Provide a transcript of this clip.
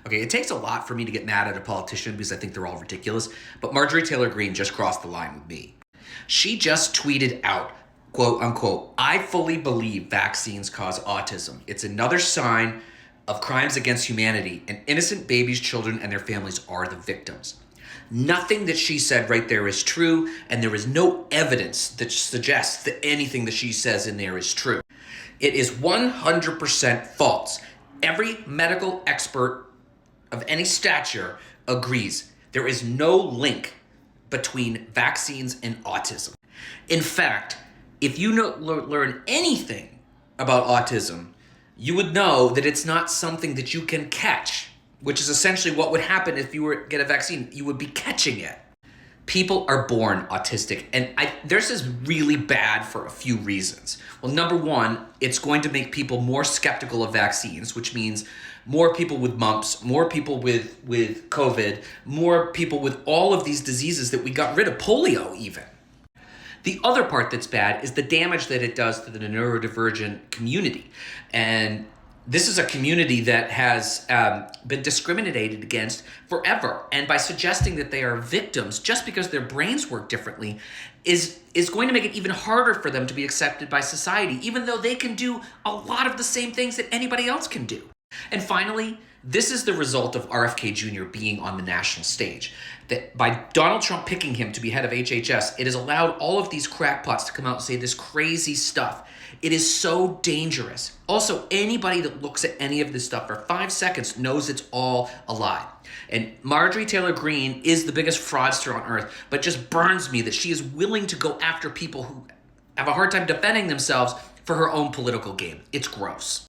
Okay, it takes a lot for me to get mad at a politician because I think they're all ridiculous, but Marjorie Taylor Greene just crossed the line with me. She just tweeted out, quote unquote, "I fully believe vaccines cause autism. It's another sign of crimes against humanity, and innocent babies, children, and their families are the victims." Nothing that she said right there is true, and there is no evidence that suggests that anything that she says in there is true. It is 100% false. Every medical expert of any stature agrees there is no link between vaccines and autism. In fact, if you learn anything about autism, you would know that it's not something that you can catch, which is essentially what would happen if you were to get a vaccine. You would be catching it. People are born autistic, and this is really bad for a few reasons. Well, number one, it's going to make people more skeptical of vaccines, which means more people with mumps, more people with COVID, more people with all of these diseases that we got rid of, polio even. The other part that's bad is the damage that it does to the neurodivergent community. And this is a community that has been discriminated against forever. And by suggesting that they are victims just because their brains work differently is going to make it even harder for them to be accepted by society, even though they can do a lot of the same things that anybody else can do. And finally, this is the result of RFK Jr. being on the national stage. That by Donald Trump picking him to be head of HHS, it has allowed all of these crackpots to come out and say this crazy stuff. It is so dangerous. Also, anybody that looks at any of this stuff for 5 seconds knows it's all a lie. And Marjorie Taylor Greene is the biggest fraudster on earth, but it just burns me that she is willing to go after people who have a hard time defending themselves for her own political game. It's gross.